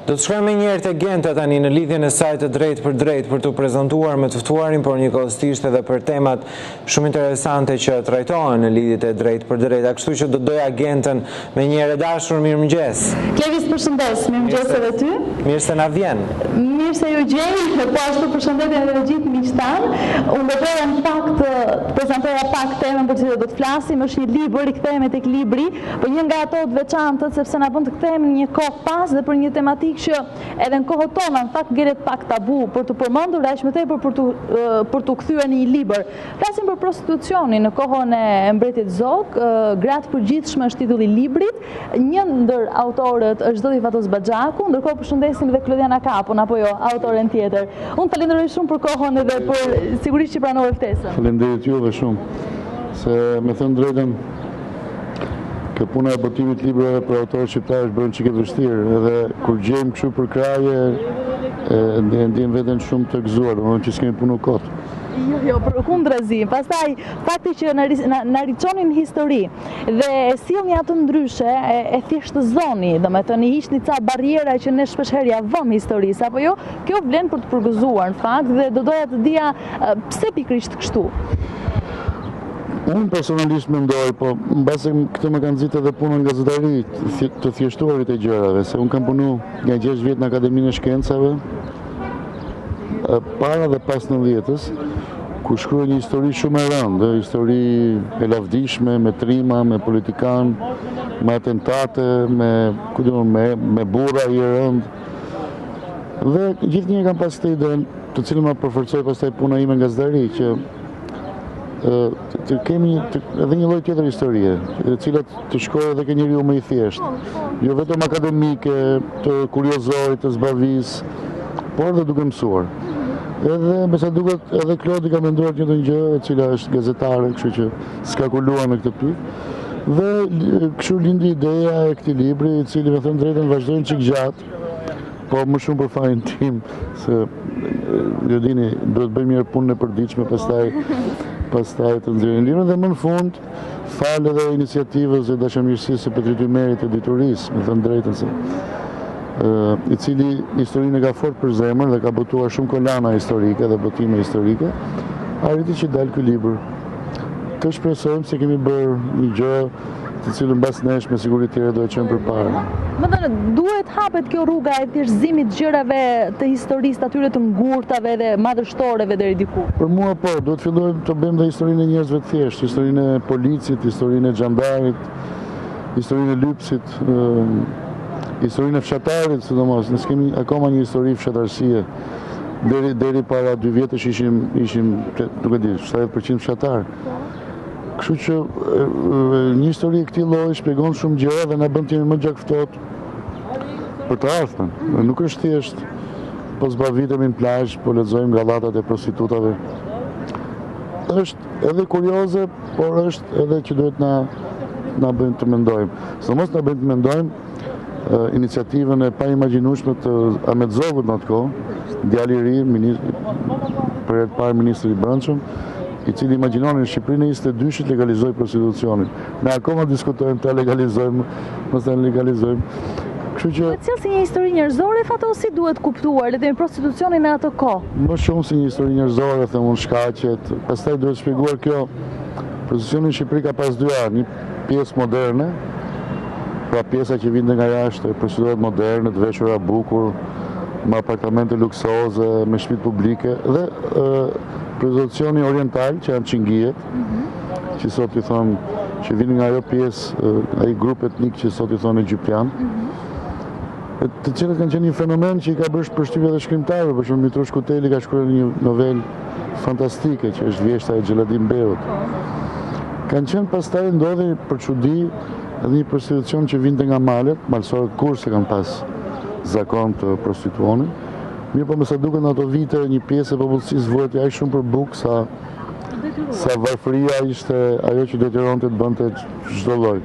Do të shkojmë një herë te Genta tani në lidhjen e saj të drejtë për të prezantuar me të ftuarin, por njëkohësisht edhe për temat shumë interesante që trajtohen në lidhjet e drejtë për drejta. Kështu që do doja Gentën me një herë dashur, mirëmëngjes. Klevis, përshëndes, mirëmëngjes edhe ty. Mirë se na vjen. Mirë se ju gjej, po ashtu përshëndetje edhe të gjithë miqtan. Unë do doja në fakt të prezantoja pak temën për cilën do të flasim, është një libër, rikthehemi tek libri, por një nga ato të veçantët sepse na bën të kthehemi në një kohë pas dhe për një tematikë që edhe në kohët tona në fakt ngjelet pak tabu për të përmendur, aq më tepër për të kthyer në një libër. Flasim për prostitucionin në kohën e mbretit Zog, Gratë përgjithshme është titulli i librit. Një ndër autorët është Zoti Fatos Baxhaku, ndërkohë përshëndesim edhe Klodiana Kapun apo jo, autoren tjetër. Unë falenderoj shumë për kohën edhe për sigurisht që pranove ftesën. Faleminderit juve shumë, se me thënë drejtën, kjo puna e botimit librave për autorë shqiptarë është bërë çike vështirë, edhe kur gjejmë kështu për kraje, ndjem veten shumë të gëzuar, domethënë që s'kemi punu kot. Jo, kundërzi. Pastaj fakti që na riçonin histori dhe sillni atë ndryshe, e thjeshtëzoni, domethënë i hiqni ca barriera që ne shpeshherë ja vëmë historisë, apo jo, kjo vlen për të përgëzuar në fakt dhe do doja të dija pse pikërisht kështu. Unë personalisht mendoj, po mbase këtë më kanë nxitë edhe punën nga gazetari të thjeshtuarit e gjërave, se unë kam punu nga 6 vjet në Akademinë e Shkencave, para dhe pas 90-s, ku shkruaj një histori shumë e rëndë, histori e lavdishme, me trima, me politikan, me atentate, me burra i rëndë. Dhe gjithnjë kam pas të idenë, të cilën ma përforcoj pastaj puna ime nga gazetari, që të kemi edhe një lloj tjetër historie, e cilat të shkojë edhe ke njeriu më i thjeshtë. Jo vetëm akademike, të kuriozorit, të zbavis, por dhe duke mësuar. Edhe me sa duket edhe Klodi ka menduar një gjë, e cila është gazetare, kështu që s'ka kuluar me këtë pyetje. Dhe kështu lindi ideja e këtij libri, i cili me thënë drejtën vazhdojnë çik gjatë, po më shumë për fajin tim, se ju dini, duhet bëjmë një punë e përditshme, pastaj të nxjerrim librin dhe më në fund falë edhe iniciativës e dashamirësisë së Petrit Ymerit të editorisë, me thënë drejtën se i cili historinë e ka fort për zemër dhe ka botuar shumë kolana historike dhe botime historike, arriti që dalë ky libër. Të shpresojmë se kemi bërë një gjë të cilën mbas nesh me siguri tjera do e qenë përpara. Më thënë, duhet hapet kjo rruga e thjeshtëzimit gjërave të historisë, atyre të ngurtave dhe madhështoreve deri diku? Për mua po, duhet fillojmë të bëjmë dhe historinë e njerëzve të thjeshtë, historinë e policit, historinë e xhandarit, historinë e lypsit, historinë e fshatarit, sidomos, ne kemi akoma një histori fshatarësie. Deri para 2 vjetësh ishim duke di, 70% fshatar. Kështu që një histori e këtij lloji shpjegon shumë gjëra dhe na bën të jemi më gjakftohtë për të ardhmen. Nuk është thjesht po zbavitemi në plazh, po lexojmë gallatat e prostitutave. Është edhe kurioze, por është edhe që duhet na bëjnë të mendojmë. Sidomos na bëjnë të mendojmë iniciativën e paimagjinueshme të Ahmet Zogut në atë kohë, djali i ri, për herë të parë ministri i brendshëm, i cili imagjinoni në Shqipërinë e 22-shit legalizoi prostitucionin. Ne akoma diskutojmë ta legalizojmë, mos ta legalizojmë. Kështu që cilë si një histori njerëzore, Fatosi, duhet kuptuar le të themi prostitucionin në atë kohë. Më shumë si një histori njerëzore, them unë, shkaqet. Pastaj duhet shpjeguar kjo. Prostitucioni në Shqipëri ka pas 2 anë, një pjesë moderne, pra pjesa që vinte nga jashtë, prostitutat moderne, të veshura bukur, me apartamente luksoze, me shtëpi publike dhe prostitucioni oriental që janë çingijet, që sot i thonë që vinin nga ajo pjesë, ai grup etnik që sot i thonë egyptian, të cilët kanë qenë një fenomen që i ka bërë përshtypje edhe shkrimtarëve, për shembull Mitrush Kuteli ka shkruar një novelë fantastike që është Vjeshta e Xheladin Beut. Kanë qenë pastaj ndodhi për çudi edhe një prostitucion që vinte nga malet, malsorët kurse kanë pas zakon të prostituonit. Mirë, po me sa duket në ato vite një pjesë e popullsisë vuajti aq shumë për bukë sa varfëria ishte ajo që detyronte të bënte çdo lloj.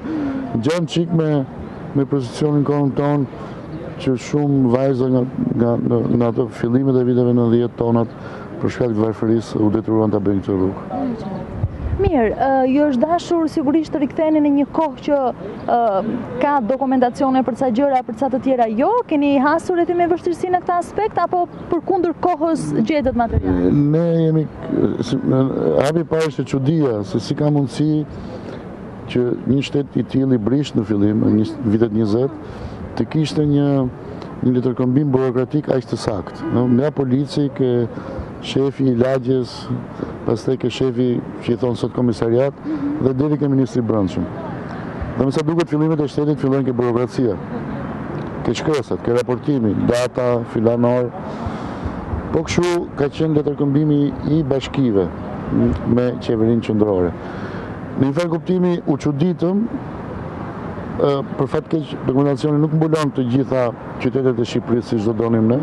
Gjan çik me prostitucionin kohën tonë që shumë vajza nga ato fillimet e viteve 90 tonat për shkak të varfërisë u detyruan ta bëjnë këtë rrugë. Mirë, ju është dashur sigurisht të riktheni në një kohë që ka dokumentacione për ca gjëra, për ca të tjera jo? Keni hasur edhe me vështirësi në këtë aspekt, apo përkundër kohës gjetet material? Ne jemi, hapi parë është çudia, se si ka mundësi që një shtet i tillë i brisht në fillim, në vitet 20, të kishte një letërkombim burokratik aq të saktë. Nga polici, ke shefi i lagjes, pastaj ke shefi që i thonë sot komisariat, dhe deri ke ministri i brendshëm. Dhe me sa duket fillimet e shtetit fillojnë ke burokracia, ke shkresat, ke raportimi, data, filanor. Po kështu ka qenë letërkombimi i bashkive me qeverinë qendrore. Në një farë kuptimi u çuditëm, për fat keq dokumentacioni nuk mbulon të gjitha qytetet e Shqipërisë siç do donim ne.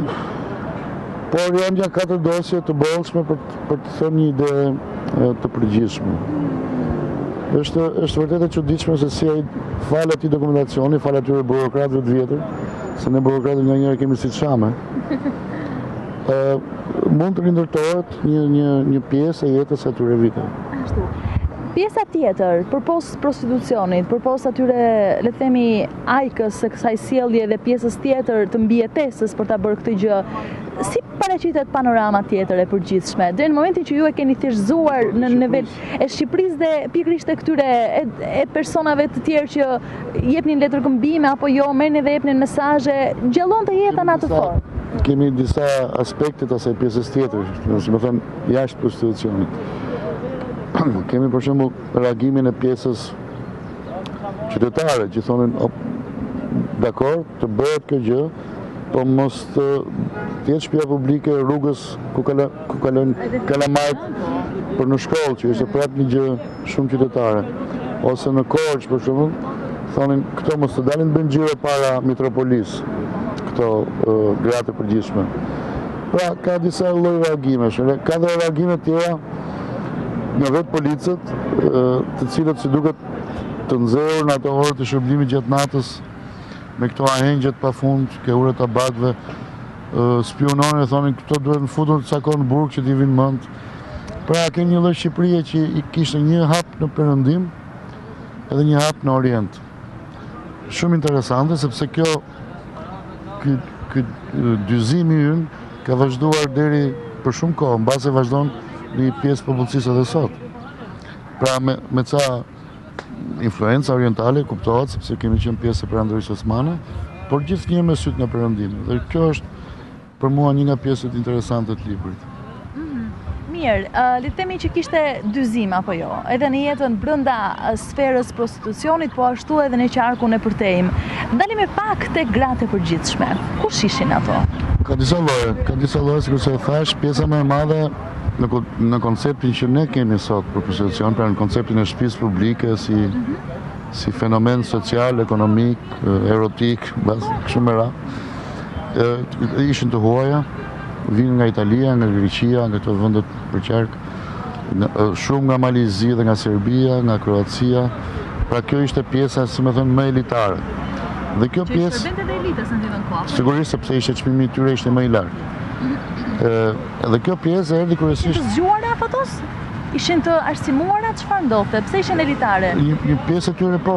Por janë 4 dosje të bollshme për të thënë një ide të përgjithshme. Është vërtet e çuditshme se si ai fal atij dokumentacioni, fal atyre burokratëve të vjetër, se ne burokratët nganjëherë kemi si çame. Mund të rindërtohet një pjesë e jetës atyre viteve. Ashtu. Pjesa tjetër, përpos prostitucionit, përpos atyre, le të themi, ajkës së kësaj sjellje dhe pjesës tjetër të mbijetesës për ta bërë këtë gjë, si paraqitet panorama tjetër e përgjithshme? Deri në momentin që ju e keni thjeshtëzuar në nivel e Shqipërisë dhe pikërisht e këtyre e personave të tjerë që jepnin letërkëmbime apo jo, merrnin dhe jepnin mesazhe, gjallonte jetën atë formë. Kemi disa aspekte të asaj pjesës tjetër, si më thënë, jashtë prostitucionit. Kemi për shembull reagimin e pjesës qytetare që thonin dakor, të bëhet kjo gjë, po mos të jetë shtëpia publike rrugës ku kalojnë kalamajt për në shkollë, që është prapë një gjë shumë qytetare. Ose në Korçë për shembull, thonin këto mos të dalin bëjnë xhiro para metropolis, këto gratë e përgjithshme. Pra ka disa lloj reagimesh, ka dhe reagime tjera nga vetë policët, të cilët si duket të nxehur në ato orë të shërbimit gjatë natës me këto ahengjet pafund, ke ure tabakve, spiononin e thonin këto duhet në futur të sakon në burg që t'i vinë mend. Pra ke një lloj Shqipërie që i kishte një hap në perëndim edhe një hap në orient. Shumë interesante sepse ky dyzimi ynë ka vazhduar deri për shumë kohë, mbase vazhdon një pjesë popullsisë edhe sot. Pra me ca influenca orientale kuptohet sepse kemi qenë pjesë e Perandërisë Osmane, por gjithnjë me syt në perëndim. Dhe kjo është për mua një nga pjesët interesante të librit. Mirë, le të themi që kishte dyzim apo jo, edhe në jetën brenda sferës prostitucionit, po ashtu edhe në qarkun e përtejm. Ndalim e pak tek gratë e përgjithshme. Kush ishin ato? Ka disa lloje, sikur se thash, pjesa më e madhe në konceptin që ne kemi sot për prostitucion, pra në konceptin e shtëpisë publike si fenomen social, ekonomik, erotik, kështu me radhë, ishin të huaja, vinë nga Italia, nga Greqia, nga këto vendet për qark, shumë nga Malizi dhe nga Serbia, nga Kroacia. Pra kjo ishte pjesa, si më thënë, më elitare. Dhe kjo pjesë shërbente dhe elitës në ditën kohë. Sigurisht sepse ishte çmimi i tyre ishte më i lartë. Edhe kjo pjesë erdhi kryesisht. Të zgjuara fotos? Ishin të arsimuara, çfarë ndodhte? Pse ishin elitare? Një pjesë e tyre po,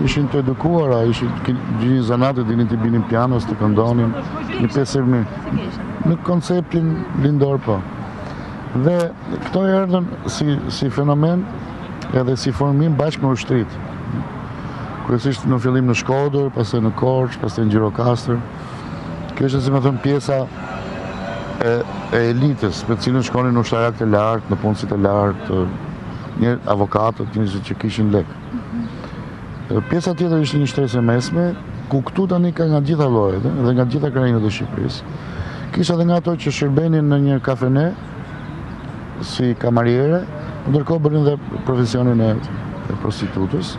ishin të edukuara, ishin gjinin zanatë, dinin të binin pianos, të këndonin, një pjesë e mirë. Në konceptin lindor po. Dhe këto erdhën si fenomen edhe si formim bashkë me ushtrit. Kryesisht në fillim në Shkodër, pastaj në Korçë, pastaj në Gjirokastër. Kjo është si më thënë pjesa e elitës, me cilën shkonin në ushtarak të lartë, në punësit të lartë, një avokatët, njështë që kishin lek. Pjesa tjetër ishte një shtresë e mesme, ku këtu tani ka nga gjitha llojet dhe nga gjitha krajinët e Shqipërisë. Kisha edhe nga ato që shërbenin në një kafene, si kamariere, ndërkohë bënin dhe profesionin e prostitutës.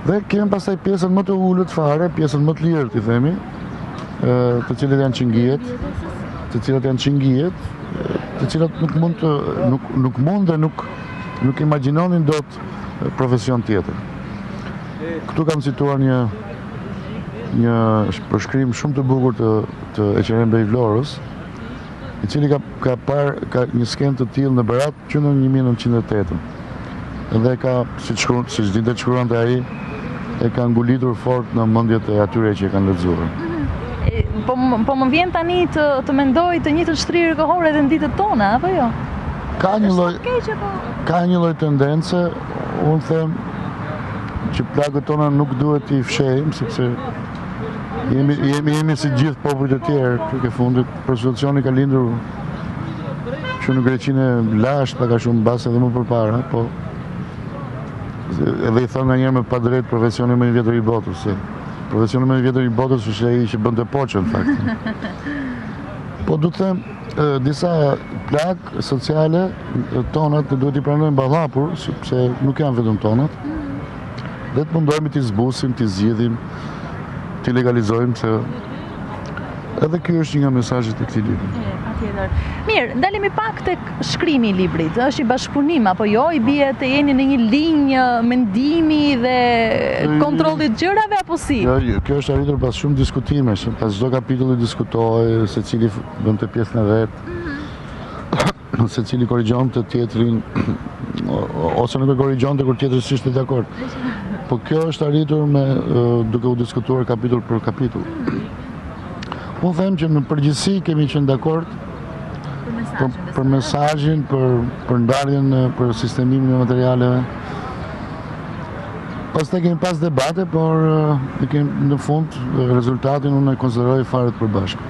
Dhe kemë pastaj pjesën më të ullët fare, pjesën më të lirë, t'i themi, të cilët janë qingjiet, të cilat nuk mund dhe nuk imagjinonin dot profesion tjetër. Këtu kam cituar një përshkrim shumë të bukur të Eqerem Bej Vlorës, i cili ka një skenë të tillë në Berat që në 1908. Dhe siç dinte shkruante ai, e ka ngulitur fort në mendjet e atyre që e kanë lexuar. Po më vjen tani të mendoj të njëjtën shtrirë kohore edhe në ditët tona, apo jo? Ka një lloj tendence, unë them që plagët tona nuk duhet t'i fshehim, sepse jemi si gjithë popujt e tjerë, tek e fundit prostitucioni ka lindur që në Greqinë lashtë pak a shumë mbas edhe më përpara, po edhe i thënë nga njerë me pa drejt profesioni më i vjetër i botës, se profesioni më i vjetër i botës është ai që bënte poçën, në fakt. Po du të them, disa plagë sociale tonat duhet i pranojmë ballapur, sepse nuk janë vetëm tonat, dhe të mundohemi t'i zbusim, t'i zgjidhim, t'i legalizojmë, se edhe ky është një nga mesazhet e këtij libri. Patjetër. Mirë, ndalemi pak tek shkrimi i librit. Është i bashkëpunim apo jo? I bie të jeni në një linjë mendimi dhe kontrollit gjërave apo si? Jo, kjo është arritur pas shumë diskutimesh, pas çdo kapitulli diskutohej, secili bënte pjesën e vet. Secili korrigjonte tjetrin ose nuk e korrigjonte kur tjetri ishte dakord. Po kjo është arritur duke u diskutuar kapitull për kapitull. Po them që në përgjithësi kemi qenë dakord për mesazhin, për ndarjen, për sistemimin e materialeve. Pastaj kemi pas debate, por në fund rezultatin unë e konsideroj fare të përbashkët.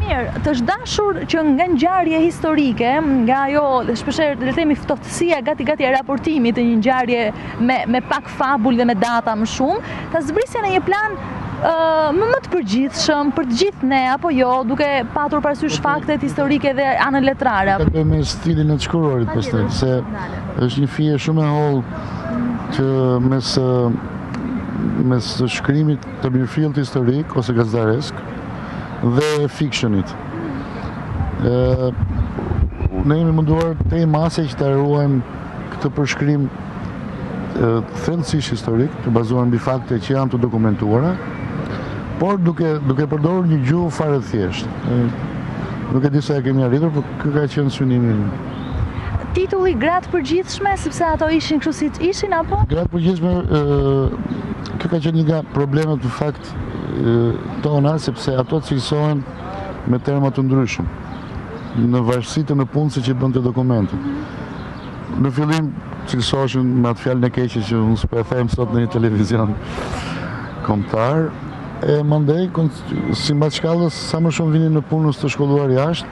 Mirë, të zhdashur që nga ngjarje historike, nga ajo, shpeshherë le të themi ftohtësia gati e raportimit të një ngjarje me pak fabul dhe me data më shumë, ta zbrisja në një plan më të përgjithshëm për të gjithë ne apo jo, duke patur parasysh faktet historike dhe anën letrare. Ka të bëjë me stilin e të shkruarit pastaj, se është një fije shumë e hollë që mes shkrimit të mirëfillt historik ose gazetaresk dhe fictionit. Ne jemi munduar te mase që të ruajmë këtë përshkrim thellësisht historik, të bazuar mbi fakte që janë të dokumentuara, por duke përdorur një gjuhë fare thjesht. Nuk e di sa e kemi arritur, por ky ka qenë synimi im. Titulli Gratë Përgjithshme, sepse ato ishin kështu siç ishin apo? Gratë Përgjithshme, kjo ka qenë një nga problemet në fakt tona, sepse ato cilësohen me terma të ndryshëm, në varësi të në punëse që bënte dokumentet. Në fillim cilësoheshin me atë fjalën e keqe që unë s'po e them sot në një televizion kombëtar, e mandej sipas shkallës sa më shumë vinin në punës të shkolluar jashtë.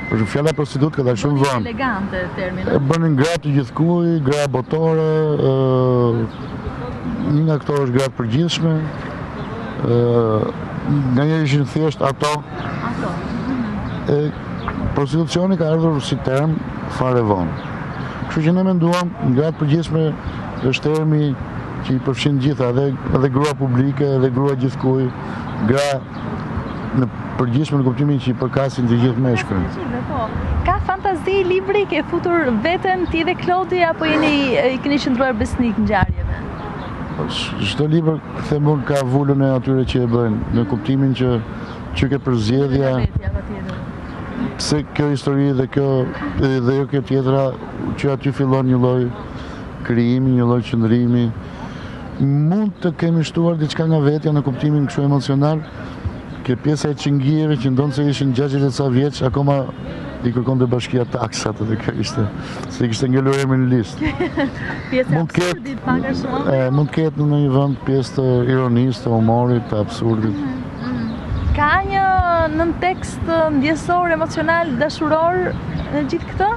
Për fjala prostitut ka dalë shumë vonë. Elegante termina. Bënin gra të gjithkuj, gra botore, një nga këto është gratë përgjithshme, nga njerë ishin thjesht ato. Prostitucioni ka ardhur si term fare vonë. Kështu që ne menduam, gratë përgjithshme është termi që i përfshin gjitha, edhe grua publike, edhe grua gjithkuj, gra në përgjithshme në kuptimin që i përkasin të gjithë meshkujt. Ka fantazi libri, ke futur veten ti dhe Klodi apo i keni qëndruar besnik ngjarjeve? Çdo libër, them unë, ka vulën e atyre që e bëjnë, në kuptimin që ke përzgjedhja, pse kjo histori dhe jo kjo tjetra, që aty fillon një lloj krijimi, një lloj qëndrimi. Mund të kemi shtuar diçka nga vetja në kuptimin kështu emocional, ke pjesa e Çingijeve që ndonë se ishin 60 e ca vjeç, akoma i kërkonte bashkia taksat dhe kjo ishte, se i kishte ngelur emrin në listë. Pjesë e absurdit pak a shumë. Mund të ketë në një vend pjesë të ironisë, të humorit, të absurdit. Ka një nën tekst ndjesor, emocional, dashuror në gjithë këtë?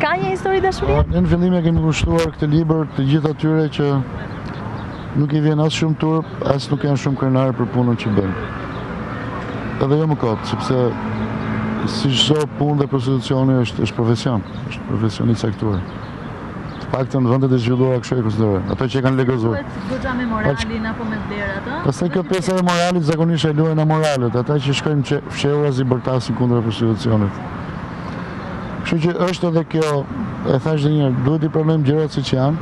Ka një histori dashurie? Në fillim e kemi kushtuar këtë libër të gjithë atyre që nuk i vjen as shumë turp, as nuk janë shumë krenarë për punën që bëjnë. Edhe jo më kotë, sepse si çdo punë dhe prostitucioni është profesion, është profesion i caktuar. Të paktën në vendet e zhvilluara kështu e konsiderojnë, ato që e kanë legalizuar. Goxha me moralin apo me vlerat, ëh? Pastaj kjo pjesa e moralit zakonisht e luajnë amoralet, ata që shkojnë fshehura si bërtasin kundër prostitucionit. Kështu që është edhe kjo, e thash edhe një herë, duhet i pranojmë gjërat siç janë,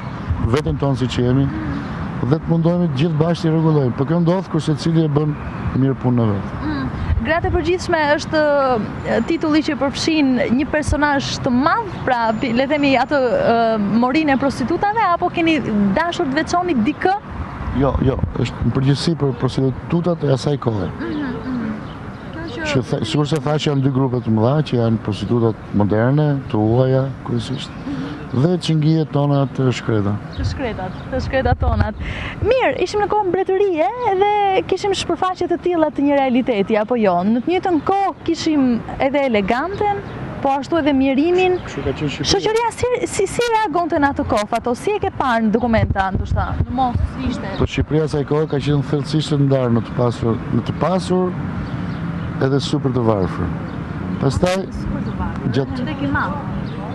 veten tonë siç jemi, dhe të mundohemi të gjithë bashkë i rregullojmë. Po kjo ndodh kur secili e bën mirë punën e vet. Gratë e përgjithshme është titulli që përfshin një personazh të madh, pra le themi atë morinë e prostitutave, apo keni dashur të veçoni dikë? Jo, është në përgjithësi për prostitutat e asaj kohe. Sigur se tha që janë dy grupe të mëdha, që janë prostitutat moderne, të huaja, kryesisht, dhe çingijet tona të shkreta. Të shkretat tonat. Mirë, ishim në kohë mbretërie dhe kishim shpërfaqe të tilla të një realiteti, apo jo? Në të njëjtën kohë kishim edhe eleganten, po ashtu edhe mjerimin. Shoqëria si reagonte në atë kohë, ato si e ke parë në dokumenta, ndoshta, në mos si ishte? Po Shqipëria asaj kohe ka qenë thellësisht e ndarë në të pasur edhe super të varfër. Pastaj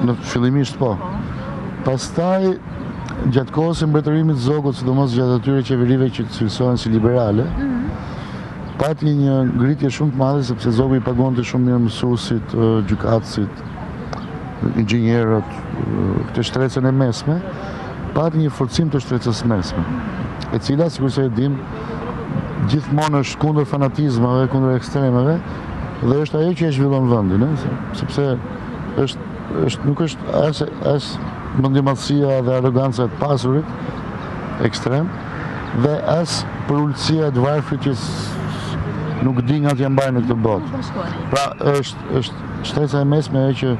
në fillimisht po. Pastaj gjatë kohës së mbretërimit zogut, sidomos gjatë atyre qeverive që cilësohen si liberale, pati një ngritje shumë të madhe sepse zogu i pagonte shumë mirë mësuesit, gjykatësit, inxhinierët, këtë shtrecën e mesme, pati një forcim të shtrecës mesme, e cila, sikur se e dim, gjithmonë është kundër fanatizmave, kundër ekstremeve, dhe është ajo që e zhvillon vendin, sepse nuk është as mendimadhësia dhe aroganca e të pasurit ekstrem, dhe as përullësia e të varfrit që nuk di nga t'ja mbajnë në këtë botë. Pra është shtreca e mesme e që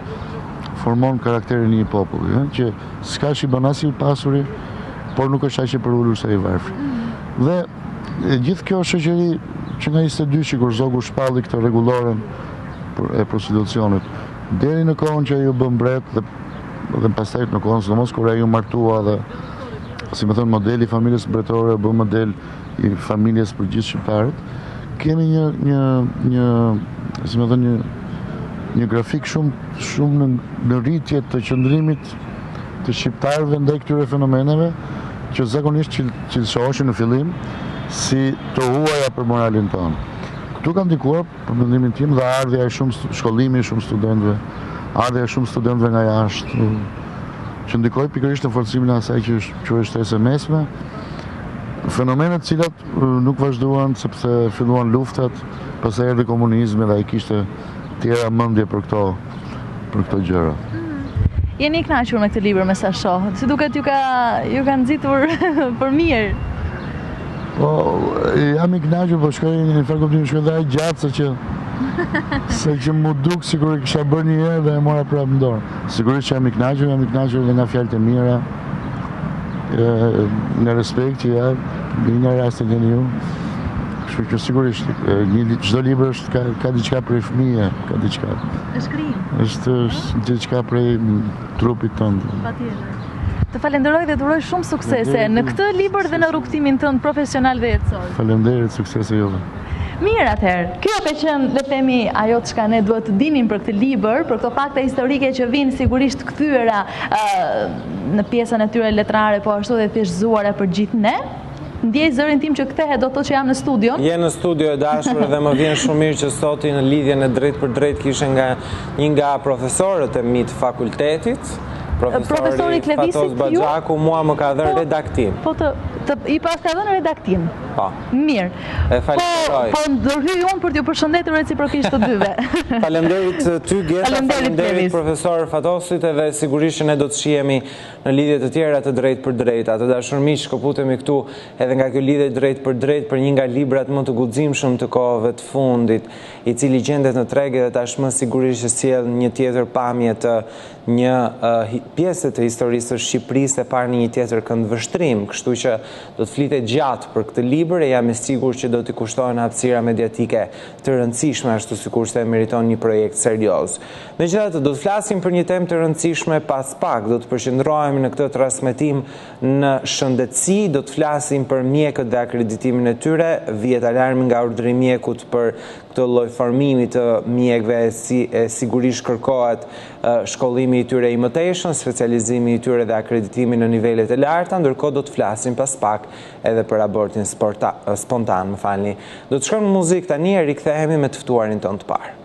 formon karakterin një populli, që s'ka që i bën as i pasuri, por nuk është aq i përullur sa i varfrit. Dhe gjithë kjo shoqëri që nga 22 kur zogu shpalli këtë rregulloren e prostitucionit, deri në kohën që ai u bë mbret dhe pastaj në kohën sidomos kur ai u martua dhe si më thënë modeli i familjes mbretore bë model i familjes për gjithë shqiptarët, kemi një grafik shumë në rritje të qëndrimit të shqiptarëve ndaj këtyre fenomeneve që zakonisht cilësoheshin në fillim si të huaja për moralin tonë. Këtu ka ndikuar për mendimin tim dhe ardhja e shumë shkollimi shumë studentëve, ardhja e shumë studentëve nga jashtë, që ndikoi pikërisht në forcimin e asaj që quhet shtresë e mesme, fenomene të cilat nuk vazhduan sepse filluan luftat, pastaj erdhi komunizmi dhe ai kishte tjera mendje për këto gjëra. Jeni i kënaqur me këtë libër me sa shoh? Si duket ju ka nxitur për mirë? Po, jam i kënaqur, po shkoj në fakt kuptim shkoj dhe ai gjatë se që mu duk sikur e kisha bërë një herë dhe e mora prapë në dorë. Sigurisht që jam i kënaqur dhe nga fjalët e mira, në respekt që ja, nga rastet e ju. Kështu që sigurisht çdo libër ka diçka prej fëmije, ka diçka. Është diçka prej trupit tënd. Patjetër. Të falenderoj dhe të uroj shumë suksese në këtë libër dhe në rrugtimin tënd profesional dhe jetësor. Faleminderit, suksese juve. Mirë atëherë, kjo ka qenë, le themi, ajo çka ne duhet të dinim për këtë libër, për këto fakte historike që vinë sigurisht kthyera në pjesën e tyre letrare, po ashtu dhe thjeshtëzuara për gjithë ne. Ndjej zërin tim që kthehet, do të thotë që jam në studio. Je në studio e dashur dhe më vjen shumë mirë që sot në lidhjen e drejt për drejt kishe një nga profesorët e mi të fakultetit, profesori Fatos Baxhaku, mua më ka dhënë redaktim. I pas ka dhënë redaktim. Po. Mirë. E falenderoj. Po ndërhyj unë për t'ju përshëndetur reciprokisht të dyve. Faleminderit ty Geta, faleminderit profesor Fatosit, edhe sigurisht që ne do të shihemi në lidhje të tjera të drejt për drejt. Të dashur miq, shkëputemi këtu edhe nga kjo lidhje drejt për një nga librat më të guximshëm të kohëve të fundit, i cili gjendet në treg dhe tashmë sigurisht që sjell një tjetër pamje të një pjesë të historisë së Shqipërisë e parë në një tjetër këndvështrim, kështu që do të flitet gjatë për këtë libër e jam i sigurt që do t'i kushtohen hapësira mediatike të rëndësishme ashtu sikur se meriton një projekt serioz. Megjithatë, do të flasim për një temë të rëndësishme pas pak, do të përqendrohemi në këtë transmetim në shëndetësi, do të flasim për mjekët dhe akreditimin e tyre, vihet alarmi nga urdhrimi i mjekut për këtë lloj formimi të mjekëve e sigurisht kërkohet shkollimi i tyre i mëtejshëm, specializimi i tyre dhe akreditimi në nivelet e larta, ndërkohë do të flasim pas pak edhe për abortin spontan, më falni. Do të shkojmë në muzikë tani e rikthehemi me të ftuarin tonë të parë.